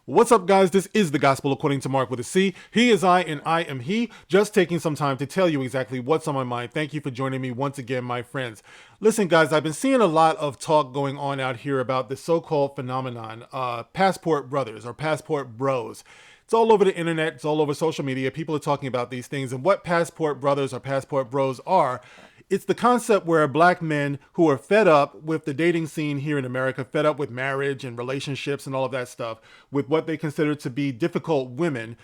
What's up, guys? This is the Gospel According to Mark with a C. He is I, and I am he. Just taking some time to tell you exactly what's on my mind. Thank you for joining me once again, my friends. Listen, guys, I've been seeing a lot of talk going on out here about this so-called phenomenon, passport brothers or passport bros. It's all over the internet. It's all over social media. People are talking about these things and what passport brothers or passport bros are. It's the concept where black men who are fed up with the dating scene here in America, fed up with marriage and relationships and all of that stuff, with what they consider to be difficult women,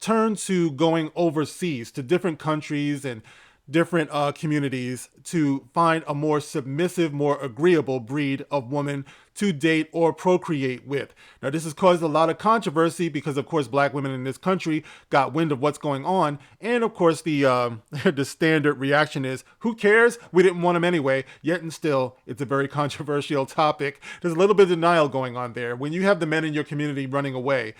turn to going overseas to different countries and different communities to find a more submissive, more agreeable breed of woman to date or procreate with. Now, this has caused a lot of controversy because, of course, black women in this country got wind of what's going on. And, of course, the the standard reaction is, who cares? We didn't want them anyway. Yet and still, it's a very controversial topic. There's a little bit of denial going on there. When you have the men in your community running away,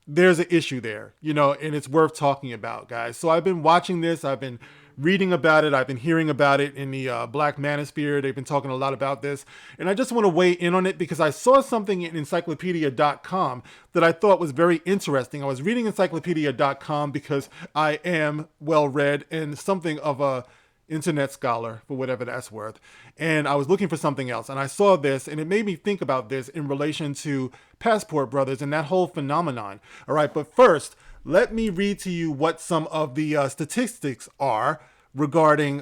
there's an issue there, and it's worth talking about, guys. So I've been watching this. I've been reading about it. I've been hearing about it in the Black Manosphere. They've been talking a lot about this. And I just want to weigh in on it because I saw something in encyclopedia.com that I thought was very interesting. I was reading encyclopedia.com because I am well read and something of a internet scholar, for whatever that's worth. And I was looking for something else, and I saw this, and it made me think about this in relation to passport brothers and that whole phenomenon. All right, but first, let me read to you what some of the statistics are regarding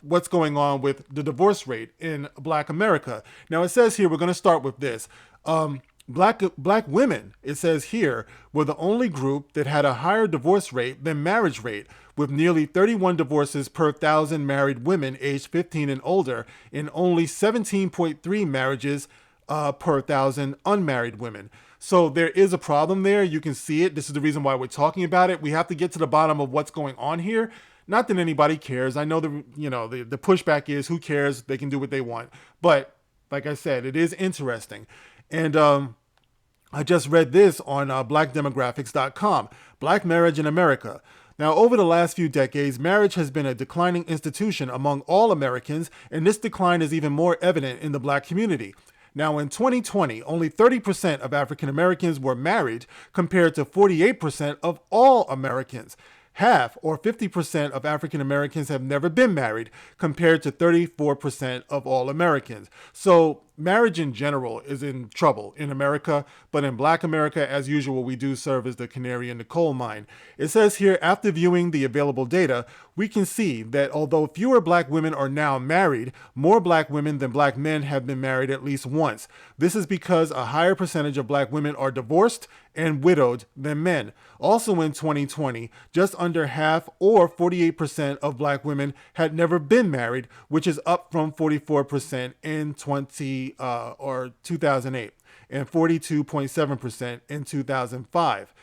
what's going on with the divorce rate in Black America. Now, it says here, we're going to start with this. Black women, it says here, were the only group that had a higher divorce rate than marriage rate, with nearly 31 divorces per 1,000 married women aged 15 and older, and only 17.3 marriages per 1,000 unmarried women. So there is a problem there. You can see it. This is the reason why we're talking about it. We have to get to the bottom of what's going on here. Not that anybody cares. I know the pushback is, who cares? They can do what they want. But like I said, it is interesting. And I just read this on blackdemographics.com. Black marriage in America. Now, over the last few decades, marriage has been a declining institution among all Americans, and this decline is even more evident in the black community. Now, in 2020, only 30% of African Americans were married, compared to 48% of all Americans. Half, or 50% of African Americans have never been married, compared to 34% of all Americans. So marriage in general is in trouble in America, but in Black America, as usual, we do serve as the canary in the coal mine. It says here, after viewing the available data, we can see that although fewer black women are now married, more black women than black men have been married at least once. This is because a higher percentage of black women are divorced and widowed than men. Also in 2020, just under half, or 48% of black women had never been married, which is up from 44% in 2008 and 42.7% in 2005.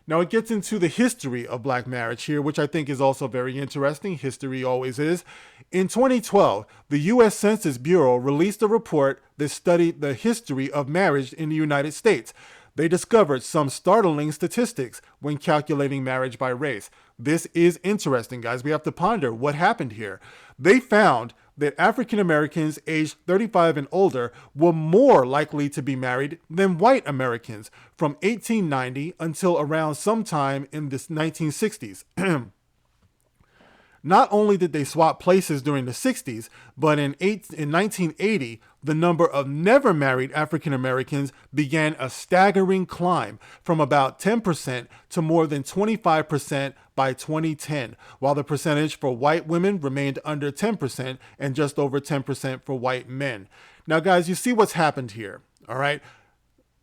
Now it gets into the history of black marriage here, which I think is also very interesting. History always is. In 2012, the U.S. Census Bureau released a report that studied the history of marriage in the United States. They discovered some startling statistics when calculating marriage by race. This is interesting, guys. We have to ponder what happened here. They found that African Americans aged 35 and older were more likely to be married than white Americans from 1890 until around sometime in the 1960s. Not only did they swap places during the 60s, but in 1980, the number of never married African Americans began a staggering climb from about 10% to more than 25% by 2010, while the percentage for white women remained under 10% and just over 10% for white men. Now, guys, you see what's happened here, all right?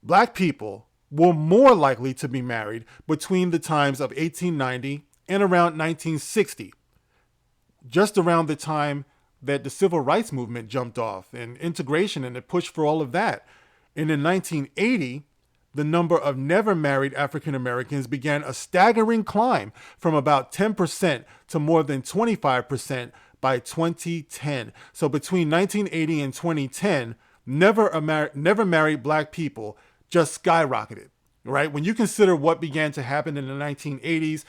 Black people were more likely to be married between the times of 1890 and around 1960. Just around the time that the civil rights movement jumped off and integration and the push for all of that. And in 1980, the number of never married African Americans began a staggering climb from about 10% to more than 25% by 2010. So between 1980 and 2010, never married black people just skyrocketed. Right? When you consider what began to happen in the 1980s,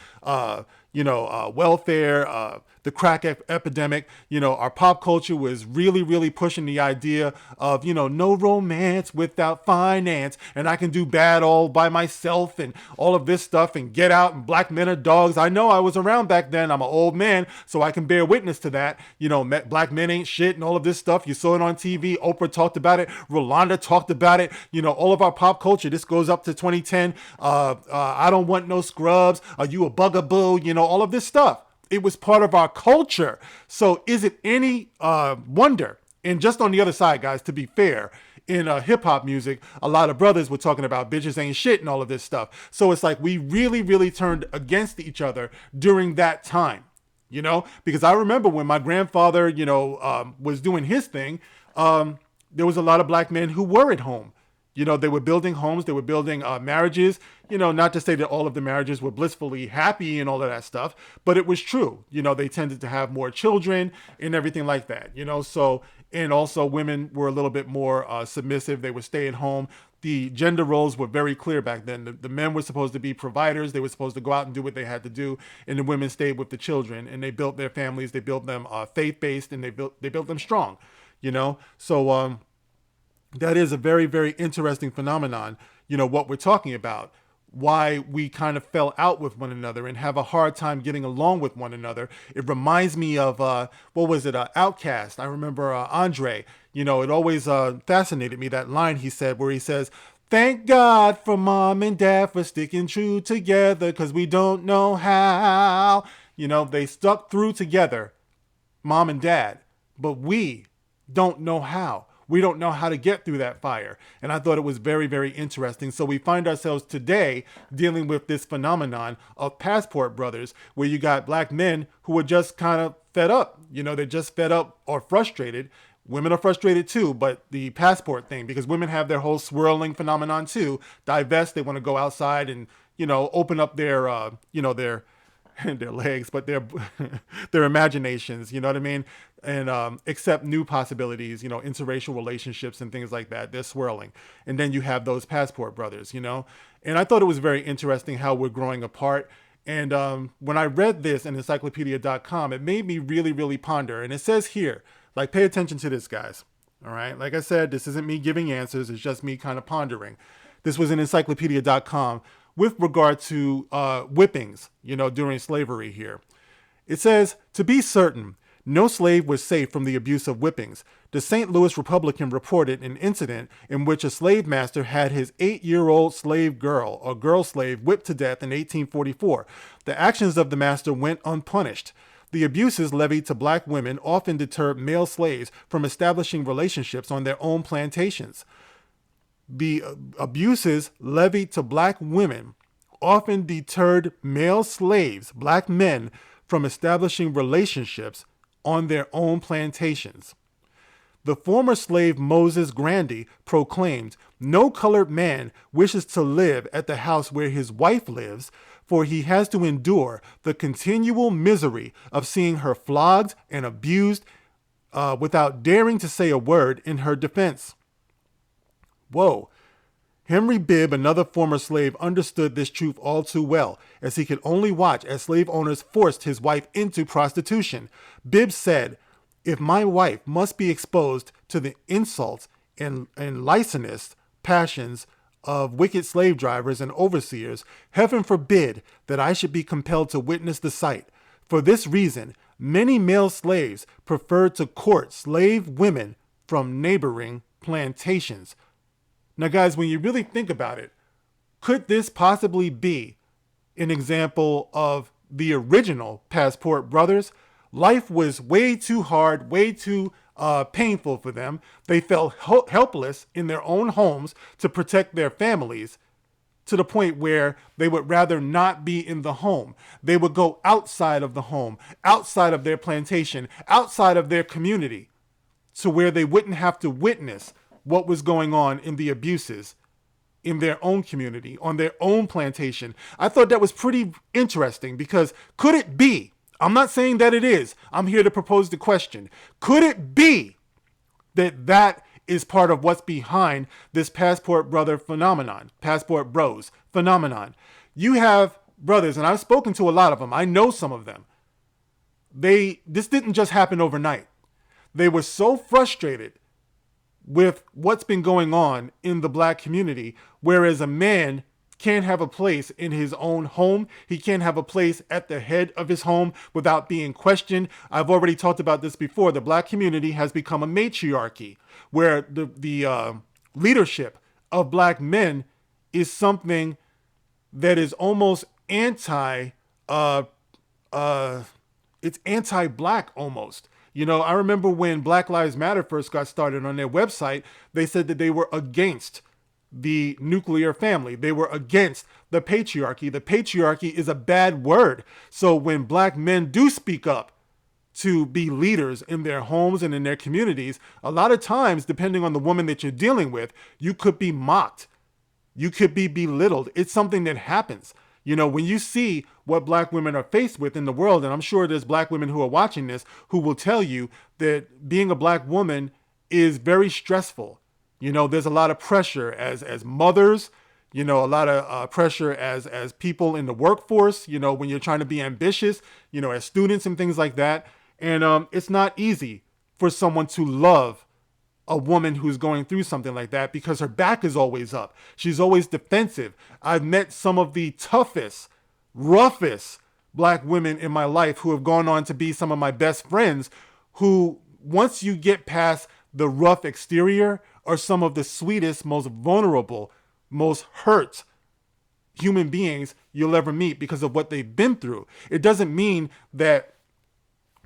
welfare, the crack epidemic. Our pop culture was really, really pushing the idea of, no romance without finance, and I can do bad all by myself and all of this stuff, and Get Out and Black Men Are Dogs. I know I was around back then. I'm an old man, so I can bear witness to that. Black men ain't shit and all of this stuff. You saw it on TV. Oprah talked about it. Rolanda talked about it. All of our pop culture. This goes up to 2010. I don't want no scrubs. Are you a bugaboo? All of this stuff. It was part of our culture. So is it any wonder? And just on the other side, guys, to be fair, in hip hop music, a lot of brothers were talking about bitches ain't shit and all of this stuff. So it's like we really, really turned against each other during that time, because I remember when my grandfather, was doing his thing, there was a lot of black men who were at home. They were building homes, they were building marriages, not to say that all of the marriages were blissfully happy and all of that stuff, but it was true. They tended to have more children and everything like that, so, and also women were a little bit more submissive. They would stay at home. The gender roles were very clear back then. The men were supposed to be providers. They were supposed to go out and do what they had to do, and the women stayed with the children, and they built their families. They built them faith-based, and they built them strong, so, that is a very, very interesting phenomenon, what we're talking about, why we kind of fell out with one another and have a hard time getting along with one another. It reminds me of, Outkast. I remember Andre, it always fascinated me, that line he said where he says, "Thank God for mom and dad for sticking true together because we don't know how." They stuck through together, mom and dad, but we don't know how. We don't know how to get through that fire. And I thought it was very, very interesting. So we find ourselves today dealing with this phenomenon of passport brothers, where you got black men who are just kind of fed up. They're just fed up or frustrated. Women are frustrated too, but the passport thing, because women have their whole swirling phenomenon too. Divest, they want to go outside and, open up their, their legs, but their their imaginations, you know what I mean? And accept new possibilities, interracial relationships and things like that. They're swirling. And then you have those passport brothers, And I thought it was very interesting how we're growing apart. And when I read this in encyclopedia.com, it made me really, really ponder. And it says here, pay attention to this, guys. All right. Like I said, this isn't me giving answers. It's just me kind of pondering. This was in encyclopedia.com with regard to whippings, during slavery here. It says, to be certain, no slave was safe from the abuse of whippings. The St. Louis Republican reported an incident in which a slave master had his 8-year-old slave girl, or girl slave, whipped to death in 1844. The actions of the master went unpunished. The abuses levied to black women often deterred male slaves from establishing relationships on their own plantations. The abuses levied to black women often deterred male slaves, black men, from establishing relationships on their own plantations. The former slave Moses Grandy proclaimed, "No colored man wishes to live at the house where his wife lives, for he has to endure the continual misery of seeing her flogged and abused without daring to say a word in her defense." Whoa. Henry Bibb, another former slave, understood this truth all too well, as he could only watch as slave owners forced his wife into prostitution. Bibb said, "If my wife must be exposed to the insults and licentious passions of wicked slave drivers and overseers, heaven forbid that I should be compelled to witness the sight. For this reason, many male slaves preferred to court slave women from neighboring plantations." Now, guys, when you really think about it, could this possibly be an example of the original Passport Brothers? Life was way too hard, way too painful for them. They felt helpless in their own homes to protect their families, to the point where they would rather not be in the home. They would go outside of the home, outside of their plantation, outside of their community, to where they wouldn't have to witness what was going on in the abuses in their own community, on their own plantation. I thought that was pretty interesting, because could it be, I'm not saying that it is, I'm here to propose the question, could it be that that is part of what's behind this Passport Brother phenomenon, Passport Bros phenomenon? You have brothers, and I've spoken to a lot of them. I know some of them. This didn't just happen overnight. They were so frustrated with what's been going on in the black community, whereas a man can't have a place in his own home. He can't have a place at the head of his home without being questioned. I've already talked about this before. The black community has become a matriarchy where the leadership of black men is something that is almost it's anti-black almost. You know, I remember when Black Lives Matter first got started on their website, they said that they were against the nuclear family. They were against the patriarchy. The patriarchy is a bad word. So when black men do speak up to be leaders in their homes and in their communities, a lot of times, depending on the woman that you're dealing with, you could be mocked. You could be belittled. It's something that happens. You know, when you see what black women are faced with in the world, and I'm sure there's black women who are watching this who will tell you that being a black woman is very stressful. You know, there's a lot of pressure as mothers, you know, a lot of pressure as people in the workforce, you know, when you're trying to be ambitious, you know, as students and things like that. And it's not easy for someone to love a woman who's going through something like that because her back is always up. She's always defensive. I've met some of the toughest, roughest black women in my life who have gone on to be some of my best friends who, once you get past the rough exterior, are some of the sweetest, most vulnerable, most hurt human beings you'll ever meet because of what they've been through. It doesn't mean that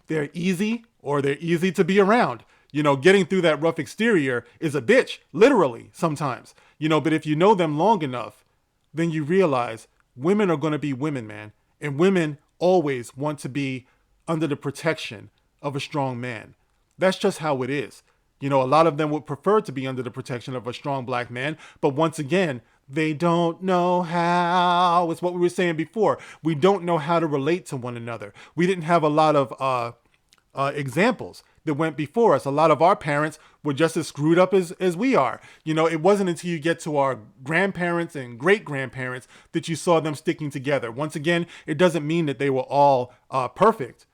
they're easy or they're easy to be around. You know, getting through that rough exterior is a bitch, literally, sometimes. You know, but if you know them long enough, then you realize women are going to be women, man. And women always want to be under the protection of a strong man. That's just how it is. You know, a lot of them would prefer to be under the protection of a strong black man. But once again, they don't know how. It's what we were saying before. We don't know how to relate to one another. We didn't have a lot of examples that went before us. A lot of our parents were just as screwed up as we are. You know, it wasn't until you get to our grandparents and great-grandparents that you saw them sticking together. Once again, it doesn't mean that they were all perfect,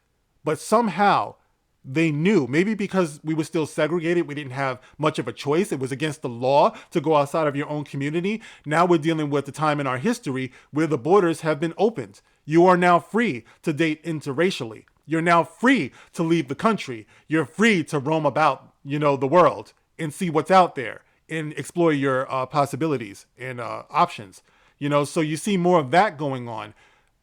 but somehow they knew, maybe because we were still segregated, we didn't have much of a choice. It was against the law to go outside of your own community. Now we're dealing with the time in our history where the borders have been opened. You are now free to date interracially. You're now free to leave the country. You're free to roam about, you know, the world and see what's out there and explore your possibilities and options. You know, so you see more of that going on.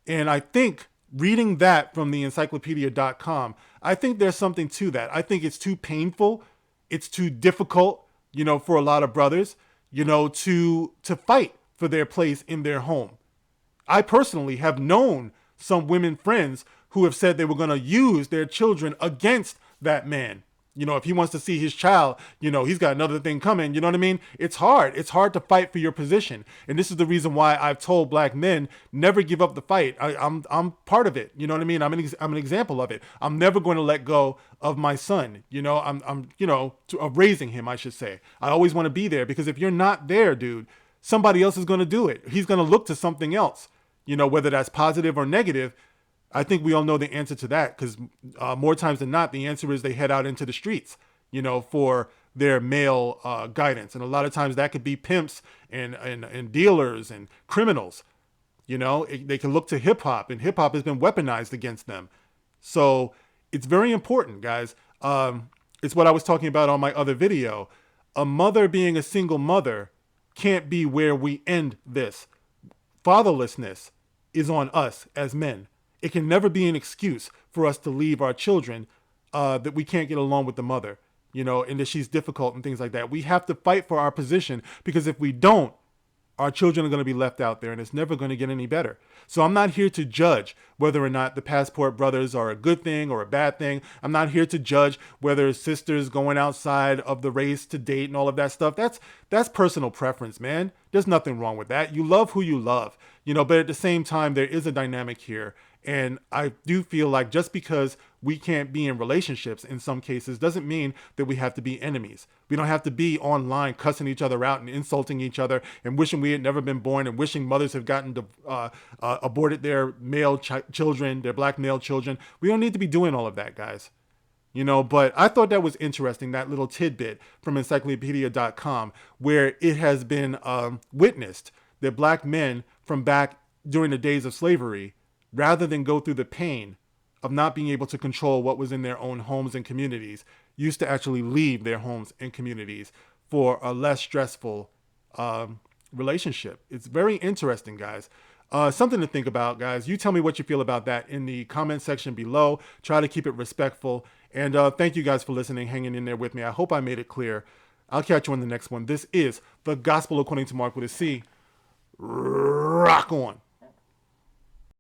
And I think reading that from the encyclopedia.com, I think there's something to that. I think it's too painful. It's too difficult, you know, for a lot of brothers, you know, to fight for their place in their home. I personally have known some women friends who have said they were going to use their children against that man. You know, if he wants to see his child, you know, he's got another thing coming. You know what I mean? It's hard. It's hard to fight for your position. And this is the reason why I've told black men, never give up the fight. I'm part of it. You know what I mean? I'm an example of it. I'm never going to let go of my son. You know, of raising him, I should say. I always want to be there because if you're not there, dude, somebody else is going to do it. He's going to look to something else, you know, whether that's positive or negative. I think we all know the answer to that because more times than not, the answer is they head out into the streets, you know, for their male guidance. And a lot of times that could be pimps and dealers and criminals. You know, they can look to hip hop, and hip hop has been weaponized against them. So it's very important, guys. It's what I was talking about on my other video. A mother being a single mother can't be where we end this. Fatherlessness is on us as men. It can never be an excuse for us to leave our children that we can't get along with the mother, you know, and that she's difficult and things like that. We have to fight for our position because if we don't, our children are going to be left out there and it's never going to get any better. So I'm not here to judge whether or not the passport brothers are a good thing or a bad thing. I'm not here to judge whether sisters going outside of the race to date and all of that stuff. That's personal preference, man. There's nothing wrong with that. You love who you love, you know, but at the same time, there is a dynamic here. And I do feel like just because we can't be in relationships in some cases doesn't mean that we have to be enemies. We don't have to be online cussing each other out and insulting each other and wishing we had never been born and wishing mothers have gotten aborted their children, their black male children. We don't need to be doing all of that, guys. But I thought that was interesting, that little tidbit from encyclopedia.com, where it has been witnessed that black men from back during the days of slavery, rather than go through the pain of not being able to control what was in their own homes and communities, used to actually leave their homes and communities for a less stressful relationship. It's very interesting, guys. Something to think about, guys. You tell me what you feel about that in the comment section below. Try to keep it respectful. And thank you guys for listening, hanging in there with me. I hope I made it clear. I'll catch you on the next one. This is The Gospel According to Mark with a C. Rock on.